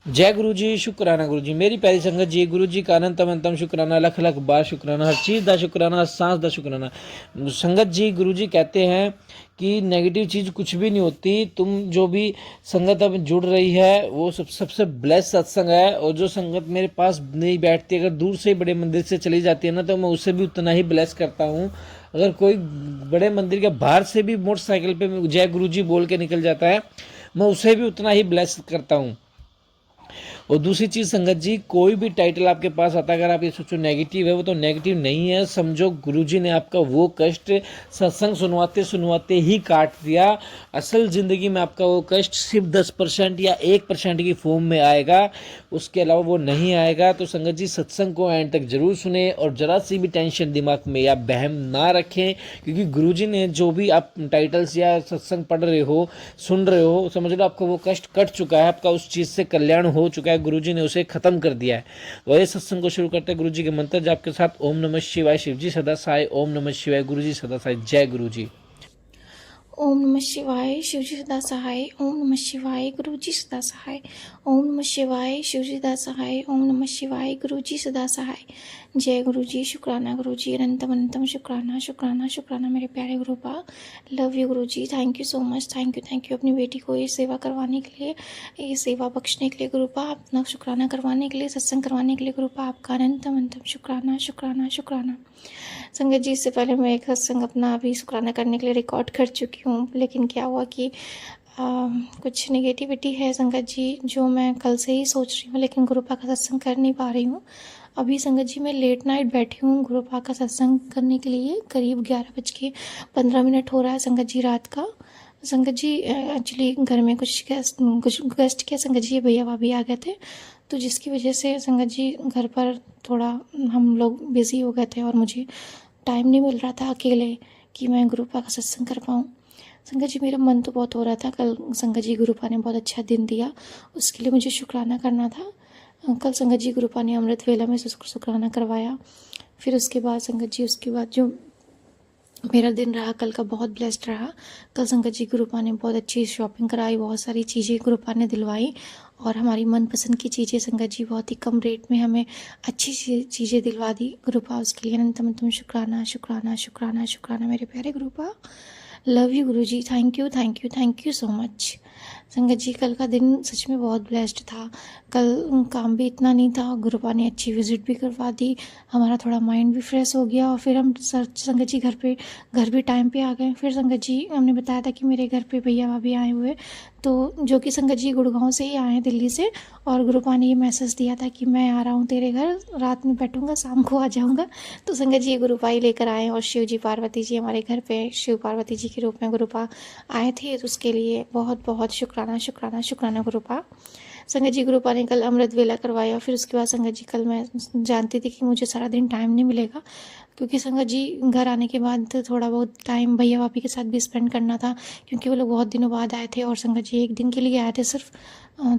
जय गुरु जी, शुकराना गुरु जी। मेरी प्यारी संगत जी, गुरु जी का अनंतम अनंतम शुकराना, लख लख बार शुकराना, हर चीज़ का शुकराना, हर सांस का शुकराना। संगत जी, गुरु जी कहते हैं कि नेगेटिव चीज़ कुछ भी नहीं होती। तुम जो भी संगत अब जुड़ रही है वो सबसे ब्लेस सत्संग है। और जो संगत मेरे पास नहीं बैठती, अगर दूर से बड़े मंदिर से चली जाती है ना, तो मैं उससे भी उतना ही ब्लेस करता हूँ। अगर कोई बड़े मंदिर के बाहर से भी मोटरसाइकिल पे जय गुरु जी बोल के निकल जाता है, मैं उसे भी उतना ही ब्लेस करता हूँ। और दूसरी चीज़ संगत जी, कोई भी टाइटल आपके पास आता है, अगर आप ये सोचो नेगेटिव है, वो तो नेगेटिव नहीं है। समझो गुरुजी ने आपका वो कष्ट सत्संग सुनवाते सुनवाते ही काट दिया। असल ज़िंदगी में आपका वो कष्ट सिर्फ 10% या 1% की फॉर्म में आएगा, उसके अलावा वो नहीं आएगा। तो संगत जी, सत्संग को एंड तक जरूर सुने और जरा सी भी टेंशन दिमाग में या बहम ना रखें, क्योंकि गुरुजी ने जो भी आप टाइटल्स या सत्संग पढ़ रहे हो, सुन रहे हो, समझ लो आपका वो कष्ट कट चुका है, आपका उस चीज़ से कल्याण हो चुका है, गुरुजी ने उसे खत्म कर दिया है। वही सत्संग को शुरू करते हैं गुरुजी के मंत्र जाप के साथ। ओम नमः शिवाय, शिवजी सदा सहाय। ओम नमः शिवाय, गुरुजी सदा सहाय। जय गुरुजी। ओम नमः शिवाय शिवजी सदा सहाय। ओम नमः शिवाय गुरुजी सदा सहाय। ओम नमः शिवाय शिवजी सदा सहाय। ओम नमः शिवाय गुरुजी सदा सहाय। जय गुरुजी, शुक्राना गुरुजी, अनंतम अनंतम शुक्राना शुक्राना शुक्राना मेरे प्यारे गुरुपा। लव यू गुरुजी, thank you so much, thank you अपनी बेटी को ये सेवा करवाने के लिए, ये सेवा बख्शने के लिए गुरुपा, अपना शुक्राना करवाने के लिए, सत्संग करवाने के लिए गुरुपा, आपका अनंतम अनंतम शुक्राना शुक्राना शुक्राना। संगत जी, इससे पहले मैं एक सत्संग अपना अभी शुक्राना करने के लिए रिकॉर्ड कर चुकी हूँ, लेकिन क्या हुआ कि कुछ नेगेटिविटी है संगत जी, जो मैं कल से ही सोच रही हूँ, लेकिन गुरुपा का सत्संग कर नहीं पा रही हूँ। अभी संगत जी मैं लेट नाइट बैठी हूँ गुरुपा का सत्संग करने के लिए। करीब 11:15 हो रहा है संगत जी रात का। संगत जी एक्चुअली घर में कुछ गेस्ट के संगत जी भैया भाभी आ गए थे, तो जिसकी वजह से संगत जी घर पर थोड़ा हम लोग बिज़ी हो गए थे और मुझे टाइम नहीं मिल रहा था अकेले कि मैं गुरुपा का सत्संग कर पाऊँ। संगत जी मेरा मन तो बहुत हो रहा था, कल संगत जी गुरुपा ने बहुत अच्छा दिन दिया, उसके लिए मुझे शुक्राना करना था। कल संगत जी गुरुपा ने अमृत वेला में शुक्राना करवाया। फिर उसके बाद संगत जी, उसके बाद जो मेरा दिन रहा कल का बहुत ब्लेस्ड रहा। कल संगत जी गुरुपा ने बहुत अच्छी शॉपिंग कराई, बहुत सारी चीज़ें गुरुपा ने दिलवाई और हमारी मनपसंद की चीज़ें संगत जी बहुत ही कम रेट में हमें अच्छी चीज़ें दिलवा दी गुरुपा। उसके लिए अनंतम अनंतम शुक्राना शुक्राना शुक्राना शुक्राना मेरे प्यारे गुरुपा। लव यू गुरुजी, थैंक यू सो मच। संगत जी कल का दिन सच में बहुत ब्लेस्ड था। कल काम भी इतना नहीं था, गुरुपा ने अच्छी विजिट भी करवा दी, हमारा थोड़ा माइंड भी फ्रेश हो गया और फिर हम संगत जी घर भी टाइम पे आ गए। फिर संगत जी हमने बताया था कि मेरे घर पे भैया भाभी आए हुए, तो जो कि संगत जी गुड़गांव से ही आए हैं, दिल्ली से, और गुरुपा ने ये मैसेज दिया था कि मैं आ रहा हूँ तेरे घर, रात में बैठूंगा, शाम को आ जाऊँगा। तो संगत जी गुरुपा ही लेकर आए और शिव जी पार्वती जी हमारे घर पे शिव पार्वती जी के रूप में गुरुपा आए थे, तो उसके लिए बहुत बहुत शुक्राना शुक्राना शुक्राना गुरुपा। संगत जी गुरुपा ने कल अमृत वेला करवाया। फिर उसके बाद संगत जी कल मैं जानती थी कि मुझे सारा दिन टाइम नहीं मिलेगा, क्योंकि संगत जी घर आने के बाद थोड़ा बहुत टाइम भैया भाभी के साथ भी स्पेंड करना था, क्योंकि वो लोग बहुत दिनों बाद आए थे और संगत जी एक दिन के लिए आए थे सिर्फ।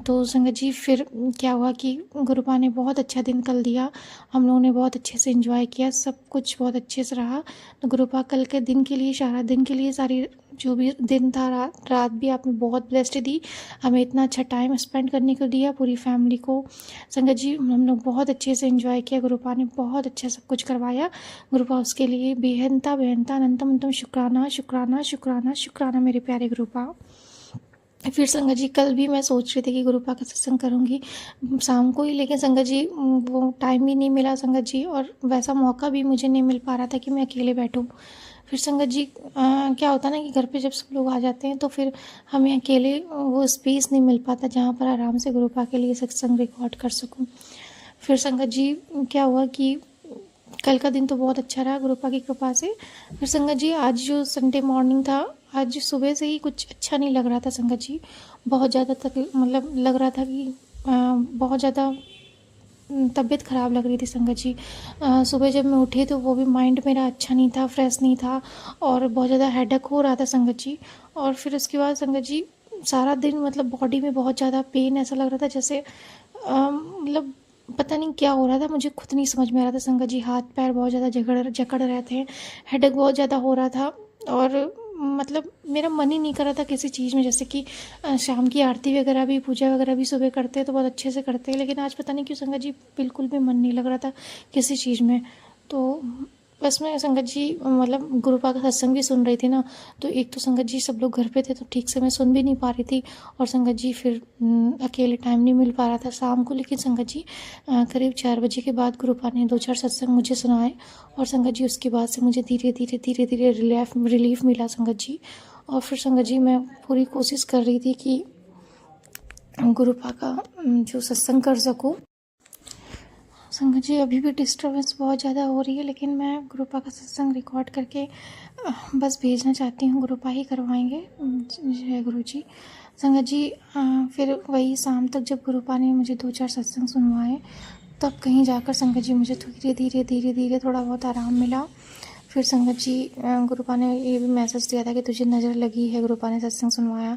तो संगत जी फिर क्या हुआ कि गुरुपा ने बहुत अच्छा दिन कल दिया, हम लोगों ने बहुत अच्छे से एंजॉय किया, सब कुछ बहुत अच्छे से रहा। तो गुरुपा कल के दिन के लिए, सारा दिन के लिए, सारी जो भी दिन था, रात भी आपने बहुत ब्लेस्ड दी, हमें इतना अच्छा टाइम स्पेंड करने को दिया पूरी फैमिली को। संगत जी हम लोग बहुत अच्छे से एंजॉय किया, गुरुपा ने बहुत अच्छा सब कुछ करवाया। गुरुपा उसके लिए बेहनता बेहनता अनंतम अनंतम शुक्राना शुक्राना शुक्राना शुक्राना मेरे प्यारे गुरुपा। फिर संगत जी कल भी मैं सोच रही थी कि गुरुपा का सत्संग करूँगी शाम को ही, लेकिन संगत जी वो टाइम भी नहीं मिला संगत जी, और वैसा मौका भी मुझे नहीं मिल पा रहा था कि मैं अकेले बैठूँ। फिर संगत जी क्या होता है ना कि घर पे जब सब लोग आ जाते हैं तो फिर हमें अकेले वो स्पेस नहीं मिल पाता जहाँ पर आराम से गुरुपा के लिए सत्संग रिकॉर्ड कर सकूँ। फिर संगत जी क्या हुआ कि कल का दिन तो बहुत अच्छा रहा गुरुपा की कृपा से। फिर संगत जी आज जो संडे मॉर्निंग था, आज सुबह से ही कुछ अच्छा नहीं लग रहा था संगत जी, बहुत ज़्यादा मतलब लग रहा था कि बहुत ज़्यादा तबीयत ख़राब लग रही थी संगत जी। सुबह जब मैं उठी तो वो भी माइंड मेरा अच्छा नहीं था, फ्रेश नहीं था, और बहुत ज़्यादा हेडेक हो रहा था संगत जी। और फिर उसके बाद संगत जी सारा दिन मतलब बॉडी में बहुत ज़्यादा पेन, ऐसा लग रहा था जैसे मतलब पता नहीं क्या हो रहा था, मुझे खुद नहीं समझ में आ रहा था संगत जी। हाथ पैर बहुत ज़्यादा जकड़ रहे थे, हेडेक बहुत ज़्यादा हो रहा था, और मतलब मेरा मन ही नहीं कर रहा था किसी चीज़ में, जैसे कि शाम की आरती वगैरह भी, पूजा वगैरह भी सुबह करते हैं तो बहुत अच्छे से करते हैं, लेकिन आज पता नहीं क्यों संगत जी बिल्कुल भी मन नहीं लग रहा था किसी चीज़ में। तो बस मैं संगत जी मतलब गुरुपा का सत्संग भी सुन रही थी ना, तो एक तो संगत जी सब लोग घर पे थे तो ठीक से मैं सुन भी नहीं पा रही थी, और संगत जी फिर अकेले टाइम नहीं मिल पा रहा था शाम को। लेकिन संगत जी करीब 4 बजे के बाद गुरुपा ने 2-4 सत्संग मुझे सुनाए, और संगत जी उसके बाद से मुझे धीरे धीरे रिलीफ मिला संगत जी। और फिर संगत जी मैं पूरी कोशिश कर रही थी कि गुरुपा का जो सत्संग कर सकूं। संगत जी अभी भी डिस्टर्बेंस बहुत ज़्यादा हो रही है, लेकिन मैं गुरुपा का सत्संग रिकॉर्ड करके बस भेजना चाहती हूँ, गुरुपा ही करवाएंगे। जय गुरु जी। संगत जी फिर वही शाम तक जब गुरुपा ने मुझे 2-4 सत्संग सुनवाए, तब कहीं जाकर संगत जी मुझे धीरे धीरे थोड़ा बहुत आराम मिला। फिर संगत जी गुरुपा ने ये भी मैसेज दिया था कि तुझे नज़र लगी है, गुरुपा ने सत्संग सुनवाया।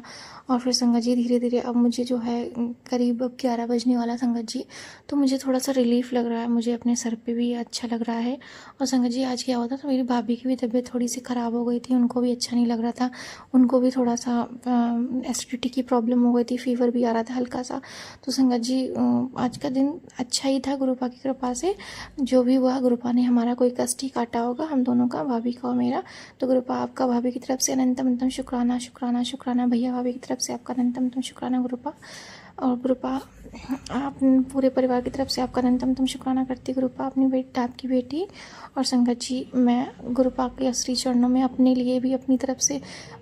और फिर संगत जी धीरे धीरे अब मुझे जो है करीब अब 11 बजने वाला संगत जी, तो मुझे थोड़ा सा रिलीफ लग रहा है, मुझे अपने सर पे भी अच्छा लग रहा है। और संगत जी आज क्या हुआ था, तो मेरी भाभी की भी तबीयत थोड़ी सी ख़राब हो गई थी, उनको भी अच्छा नहीं लग रहा था, उनको भी थोड़ा सा एसिडिटी की प्रॉब्लम हो गई थी, फीवर भी आ रहा था हल्का सा। तो संगत जी आज का दिन अच्छा ही था गुरुपा की कृपा से, जो भी हुआ गुरुपा ने हमारा कोई कष्ट ही काटा होगा, हम दोनों का, भाभी का और मेरा। तो गुरुपा आपका भाभी की तरफ से अनंतम अनंतम शुक्राना शुक्राना शुक्राना, भैया भाभी की तरफ से आपका अनंतम अनंतम शुक्राना गुरुपा। और गुरुपा आप पूरे परिवार की तरफ से आपका अनंतम अनंतम शुक्राना करती गुरुपा, अपनी बेटी, आपकी बेटी और संगत जी। मैं गुरुपा के श्री चरणों में अपने लिए भी अपनी तरफ से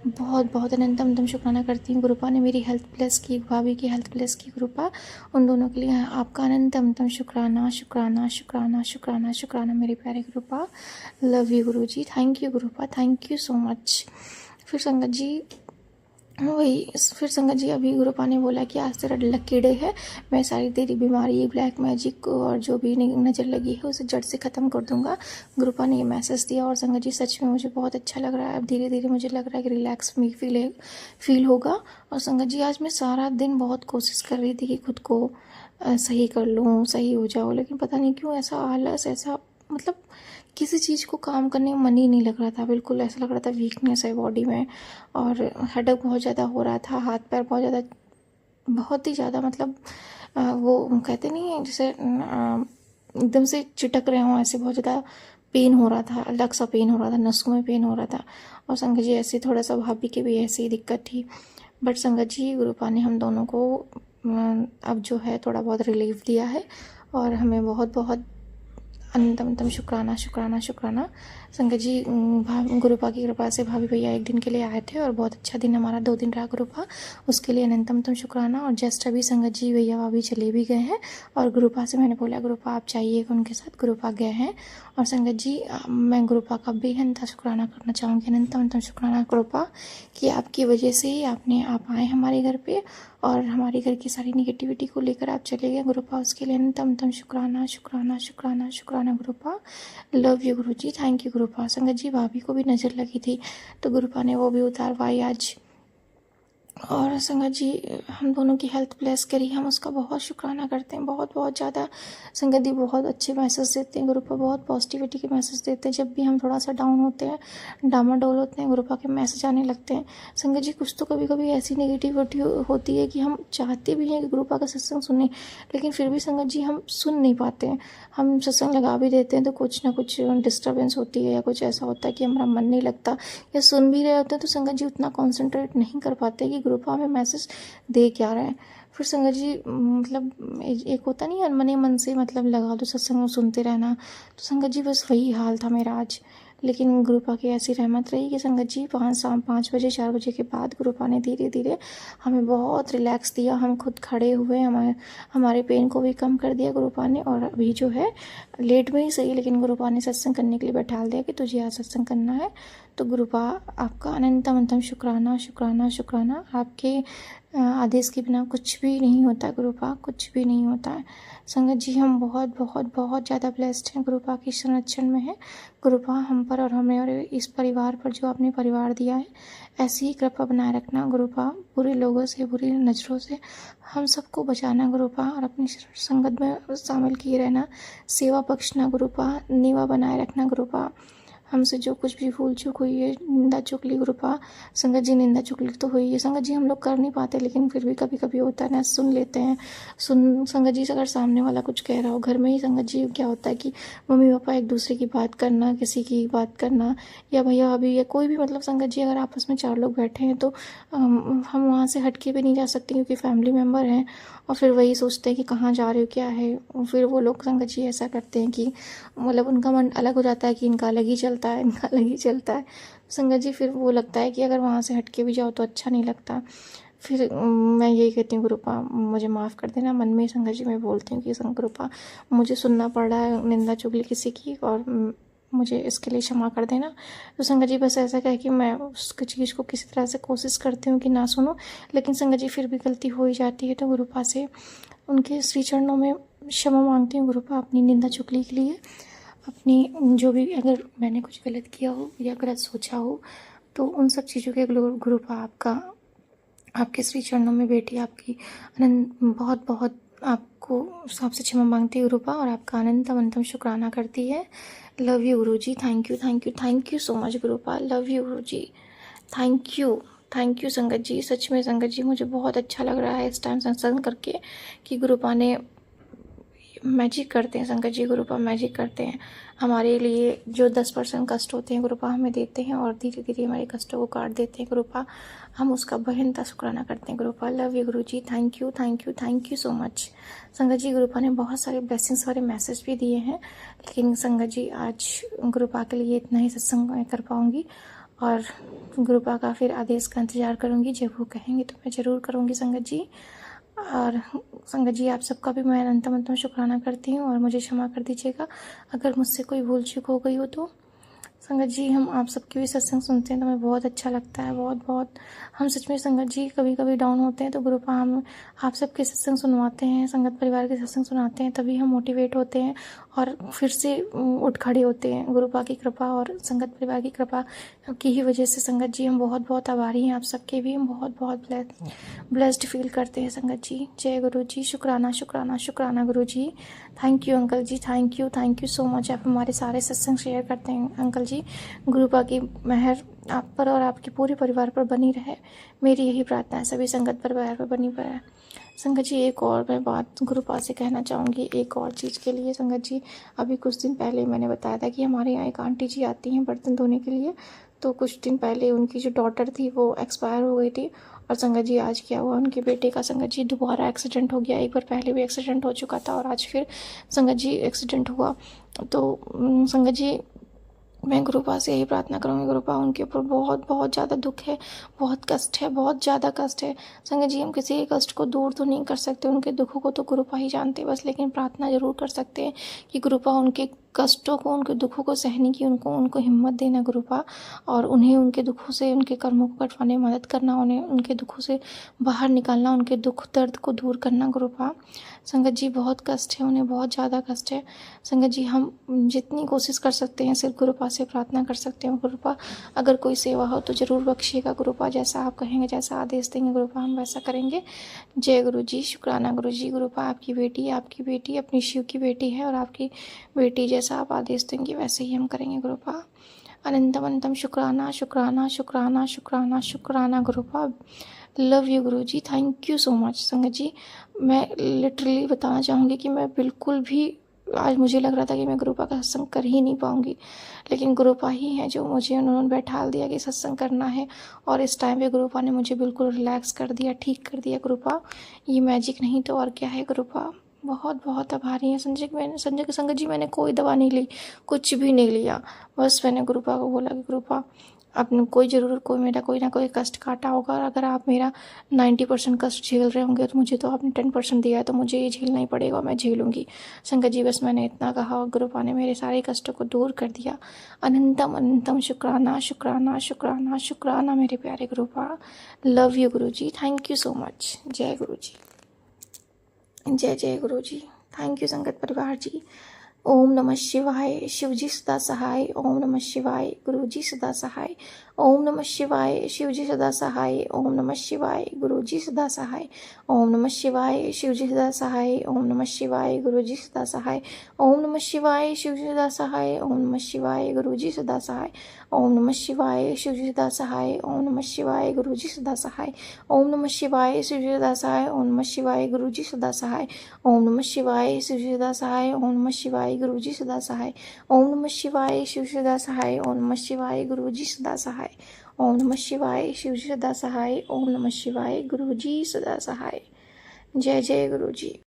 बहुत बहुत अनंतम अनंतम शुक्राना करती हूँ। गुरुपा ने मेरी हेल्थ ब्लेस की, भाभी की हेल्थ ब्लेस की गुरुपा, उन दोनों के लिए आपका अनंतम अनंतम शुक्राना शुक्राना शुक्राना शुक्राना शुक्राना मेरे प्यारे गुरुपा। लव यू गुरु जी, थैंक यू गुरुपा, थैंक यू सो मच। फिर संगत जी फिर संगत जी अभी गुरुपा ने बोला कि आज तेरा लकी डे है, मैं सारी तेरी बीमारी, ब्लैक मैजिक और जो भी नज़र लगी है उसे जड़ से ख़त्म कर दूंगा। गुरुपा ने ये मैसेज दिया, और संगत जी सच में मुझे बहुत अच्छा लग रहा है, अब धीरे धीरे मुझे लग रहा है कि रिलैक्स फील होगा। और संगत जी आज मैं सारा दिन बहुत कोशिश कर रही थी कि खुद को सही कर लूँ, सही हो जाओ, लेकिन पता नहीं क्यों ऐसा आलस, ऐसा मतलब किसी चीज़ को काम करने में मन ही नहीं लग रहा था, बिल्कुल ऐसा लग रहा था वीकनेस है बॉडी में, और हेडेक बहुत ज़्यादा हो रहा था, हाथ पैर बहुत ही ज़्यादा मतलब वो कहते नहीं है जैसे एकदम से चिटक रहे हों, ऐसे बहुत ज़्यादा पेन हो रहा था, अलग सा पेन हो रहा था, नसों में पेन हो रहा था। और संगत जी ऐसे थोड़ा सा भाभी की भी ऐसी दिक्कत थी, बट संगत जी गुरुपा ने हम दोनों को अब जो है थोड़ा बहुत रिलीफ दिया है, और हमें बहुत बहुत अनंतम अनंतम शुक्राना शुक्राना शुक्राना। संगत जी गुरुपा की कृपा से भाभी भैया एक दिन के लिए आए थे, और बहुत अच्छा दिन हमारा 2 दिन रहा गुरुपा, उसके लिए अनंतम अनंतम शुक्राना। और जस्ट अभी संगत जी भैया भाभी चले भी गए हैं, और गुरुपा से मैंने बोला गुरुपा आप जाइएगा उनके साथ, गुरुपा गए हैं। और संगत जी मैं गुरुपा का बेहद शुक्राना करना चाहूँगी, अनंतम अनंतम शुक्राना गुरुपा, कि आपकी वजह से ही आप आए हमारे घर पे, और हमारे घर की सारी निगेटिविटी को लेकर आप चले गए गुरुपा, उसके लिए अनंतम अनंतम शुक्राना शुक्राना शुक्राना शुक्राना गुरुपा। लव यू गुरु जी, थैंक यू गुरुपा। संगत जी भाभी को भी नज़र लगी थी, तो गुरुपा ने वो भी उतारवाई आज। और संगत जी हम दोनों की हेल्थ ब्लेस करी, हम उसका बहुत शुक्राना करते हैं, बहुत बहुत ज़्यादा। संगत जी बहुत अच्छे मैसेज देते हैं गुरुपा, बहुत पॉजिटिविटी के मैसेज देते हैं, जब भी हम थोड़ा सा डाउन होते हैं, डामाडोल होते हैं, गुरुपा के मैसेज आने लगते हैं। संगत जी कुछ तो कभी कभी ऐसी नेगेटिविटी होती है कि हम चाहते भी हैं कि गुरुपा का सत्संग सुने, लेकिन फिर भी संगत जी हम सुन नहीं पाते हैं। हम सत्संग लगा भी देते हैं तो कुछ ना कुछ डिस्टर्बेंस होती है, या कुछ ऐसा होता है कि हमारा मन नहीं लगता, या सुन भी रहे होते हैं तो संगत जी उतना कॉन्सेंट्रेट नहीं कर पाते कि गुरुपा में मैसेज दे क्या रहे हैं। फिर संगत जी मतलब एक होता नहीं अनमने मन से मतलब लगा दो सत्संग सुनते रहना, तो संगत जी बस वही हाल था मेरा आज। लेकिन गुरुपा की ऐसी रहमत रही कि संगत जी शाम 5 बजे 4 बजे के बाद गुरुपा ने धीरे धीरे हमें बहुत रिलैक्स दिया, हम खुद खड़े हुए, हमारे पेन को भी कम कर दिया गुरुपा ने। और अभी जो है लेट में ही सही, लेकिन गुरुपा ने सत्संग करने के लिए बैठा दिया कि तुझे आज सत्संग करना है। तो गुरुपा आपका अनंतम अनंतम शुक्राना शुक्राना शुक्राना, आपके आदेश के बिना कुछ भी नहीं होता गुरुपा, कुछ भी नहीं होता है। संगत जी हम बहुत बहुत बहुत ज़्यादा ब्लेस्ड हैं, गुरुपा की संरक्षण में है। गुरुपा हम पर और हमें और इस परिवार पर जो आपने परिवार दिया है, ऐसी ही कृपा बनाए रखना गुरुपा, बुरे लोगों से, बुरी नज़रों से हम सबको बचाना गुरुपा, और अपनी संगत में शामिल किए रहना, सेवा बख्शना गुरुपा, नीवा बनाए रखना गुरुपा, हमसे जो कुछ भी भूल चूक हुई है, निंदा चुगली गुरुपा, संगत जी निंदा चुगली तो हुई है संगत जी, हम लोग कर नहीं पाते लेकिन फिर भी कभी कभी होता है ना, सुन लेते हैं। संगत जी से अगर सामने वाला कुछ कह रहा हो, घर में ही संगत जी क्या होता है कि मम्मी पापा एक दूसरे की बात करना, किसी की बात करना, या भैया भाभी या कोई भी, मतलब संगत जी अगर आपस में 4 लोग बैठे हैं तो हम वहाँ से हटके भी नहीं जा सकते क्योंकि फैमिली मेम्बर हैं। और फिर वही सोचते हैं कि कहाँ जा रहे हो, क्या है। और फिर वो लोग संगत जी ऐसा करते हैं कि मतलब उनका मन अलग हो जाता है कि इनका अलग ही चलता है, इनका अलग ही चलता है संगत जी। फिर वो लगता है कि अगर वहाँ से हटके भी जाओ तो अच्छा नहीं लगता। फिर मैं यही कहती हूँ गुरुपा मुझे माफ़ कर देना, मन में संगत जी मैं बोलती हूँ कि गुरुपा मुझे सुनना पड़ रहा है निंदा चुगली किसी की, और मुझे इसके लिए क्षमा कर देना। तो संगत जी बस ऐसा कह कि मैं उस चीज़ को किसी तरह से कोशिश करती हूँ कि ना सुनो, लेकिन संगत जी फिर भी गलती हो ही जाती है। तो गुरुपा से उनके श्री चरणों में क्षमा मांगती हूँ गुरुपा अपनी निंदा चुगली के लिए, अपनी जो भी अगर मैंने कुछ गलत किया हो या गलत सोचा हो तो उन सब चीज़ों के गुरुपा आपके श्री चरणों में बेटी आपकी अनंत बहुत बहुत आपको आपसे क्षमा मांगती है गुरुपा, और आपका अनंतम अनंतम शुक्राना करती है। लव यू गुरुजी, thank you thank you thank you so much गुरुपा, love you गुरुजी, थैंक यू संगत जी। सच में संगत जी मुझे बहुत अच्छा लग रहा है इस टाइम सत्संग करके कि गुरुपा ने मैजिक करते हैं संगत जी, गुरुपा मैजिक करते हैं हमारे लिए। जो 10% कष्ट होते हैं गुरुपा हमें देते हैं और धीरे धीरे हमारे कष्टों को काट देते हैं गुरुपा, हम उसका बहिनता शुक्राना करते हैं गुरुपा। लव यू गुरुजी, thank you thank you thank you so much संगत जी। गुरुपा ने बहुत सारे ब्लेसिंग्स वाले मैसेज भी दिए हैं, लेकिन संगत जी आज गुरुपा के लिए इतना ही सत्संग मैं कर पाऊँगी, और गुरुपा का फिर आदेश का इंतज़ार करूँगी। जब वो कहेंगे तो मैं ज़रूर करूँगी संगत जी। और संगत जी आप सबका भी मैं अनंतम अनंतम शुक्राना करती हूँ, और मुझे क्षमा कर दीजिएगा अगर मुझसे कोई भूल चूक हो गई हो तो। संगत जी हम आप सबके भी सत्संग सुनते हैं तो हमें बहुत अच्छा लगता है, बहुत बहुत। हम सच में संगत जी कभी कभी डाउन होते हैं तो गुरुपा हम आप सबके सत्संग सुनवाते हैं, संगत परिवार के सत्संग सुनाते हैं, तभी हम मोटिवेट होते हैं और फिर से उठ खड़े होते हैं। गुरुपा की कृपा और संगत परिवार की कृपा की ही वजह से संगत जी हम बहुत बहुत आभारी हैं आप सबके भी, हम बहुत बहुत ब्लेस्ड फील करते हैं संगत जी। जय गुरु जी, शुक्राना शुक्राना शुक्राना गुरु जी। थैंक यू अंकल जी, थैंक यू सो मच। आप हमारे सारे सत्संग शेयर करते हैं अंकल जी। गुरुपा की मेहर आप पर और आपके पूरे परिवार पर बनी रहे, मेरी यही प्रार्थना है, सभी संगत परिवार पर बनी रहे। संगत जी एक और मैं बात गुरुपा से कहना चाहूँगी, एक और चीज़ के लिए संगत जी। अभी कुछ दिन पहले मैंने बताया था कि हमारे यहाँ एक आंटी जी आती हैं बर्तन धोने के लिए, तो कुछ दिन पहले उनकी जो डॉटर थी वो एक्सपायर हो गई थी। और संगत जी आज क्या हुआ, उनके बेटे का संगत जी दोबारा एक्सीडेंट हो गया। एक बार पहले भी एक्सीडेंट हो चुका था और आज फिर संगत जी एक्सीडेंट हुआ। तो संगत जी मैं गुरुपा से यही प्रार्थना करूँगी, गुरुपा उनके ऊपर बहुत बहुत ज़्यादा दुख है, बहुत कष्ट है, बहुत ज़्यादा कष्ट है। संगत जी हम किसी के कष्ट को दूर तो नहीं कर सकते, उनके दुखों को तो गुरुपा ही जानते बस, लेकिन प्रार्थना ज़रूर कर सकते हैं कि गुरुपा उनके कष्टों को, उनके दुखों को सहने की उनको हिम्मत देना गुरुपा, और उन्हें उनके दुखों से, उनके कर्मों को कटवाने में मदद करना, उन्हें उनके दुखों से बाहर निकालना, उनके दुख दर्द को दूर करना गुरुपा। संगत जी बहुत कष्ट है, उन्हें बहुत ज़्यादा कष्ट है। संगत जी हम जितनी कोशिश कर सकते हैं सिर्फ गुरुपा से प्रार्थना कर सकते हैं। गुरुपा अगर कोई सेवा हो तो ज़रूर बख्शिएगा गुरुपा, जैसा आप कहेंगे, जैसा आदेश देंगे गुरुपा हम वैसा करेंगे। जय गुरु जी, शुक्राना गुरु जी। गुरुपा आपकी बेटी अपनी शिव की बेटी है, और आपकी बेटी जैसा आप आदेश देंगे वैसे ही हम करेंगे गुरुपा। अनंतम अनंतम शुक्राना शुक्राना शुक्राना शुक्राना शुक्राना गुरुपा। लव यू गुरु जी, थैंक यू सो मच। संगत जी मैं लिटरली बताना चाहूँगी कि मैं बिल्कुल भी, आज मुझे लग रहा था कि मैं गुरुपा का सत्संग कर ही नहीं पाऊँगी, लेकिन गुरुपा ही है जो मुझे उन्होंने बैठा दिया कि सत्संग करना है, और इस टाइम पे गुरुपा ने मुझे बिल्कुल रिलैक्स कर दिया, ठीक कर दिया गुरुपा। ये मैजिक नहीं तो और क्या है गुरुपा। बहुत बहुत आभारी हैं संजय जी। मैंने कोई दवा नहीं ली, कुछ भी नहीं लिया, बस मैंने गुरुपा को बोला कि गुरुपा आपने कोई मेरा कोई ना कोई कष्ट काटा होगा, और अगर आप मेरा 90% कष्ट झेल रहे होंगे तो मुझे तो आपने 10% दिया है, तो मुझे ये झेलना ही पड़ेगा, मैं झेलूंगी। संगत जी बस मैंने इतना कहा और गुरुपा ने मेरे सारे कष्टों को दूर कर दिया। अनंतम अनंतम शुक्राना शुक्राना शुक्राना शुक्राना मेरे प्यारे गुरुपा। लव यू गुरु जी, थैंक यू सो मच। जय गुरु जी, जय जय गुरु जी। थैंक यू संगत परिवार जी, ओम नमः शिवाय शिवजी सदा सहाय। ओम नमः शिवाय गुरुजी सदा सहाय। ओम नमः शिवाय शिवजी सदा सहाय। ओम नमः शिवाय गुरुजी सदा सहाय। ओम नमः शिवाय शिवजी सदा सहाय। ओम नमः शिवाय गुरुजी सदा सहाय। ओम नमः शिवाय शिवजी सदा सहाय। ओम नमः शिवाय गुरुजी सदा सहाय। ओम नमः शिवाय शिवजी सदा सहाय। ओम नमः शिवाय गुरुजी सदा सहाय। ओम नमः शिवाय शिवजी सदा सहाय। ओम नमः शिवाय गुरुजी सदा सहाय। ओम नमः शिवाय शिवजी सदा सहाय। ओम नमः शिवाय गुरुजी सदा सहाय। ओम नमः शिवाय शिवजी सदा सहाय। ओम नमः शिवाय गुरुजी सदा सहाय। ओम नमः शिवाय शिवजी सदा सहाय। ओम नमः शिवाय गुरुजी सदा सहाय। जय जय गुरुजी।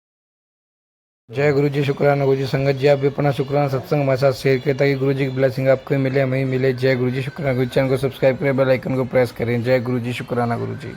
जय गुरु जी। शुक्राना गुरु जी। संगत जी आप भी अपना शुक्राना सत्संग हमारे साथ शेयर करें ताकि गुरु जी की ब्लेसिंग आपको मिले, हमें मिले। जय गुरु जी। शुक्राना गुरु जी। चैनल को सब्सक्राइब करें, बेल आइकन को प्रेस करें। जय गुरु जी। शुक्राना गुरु जी।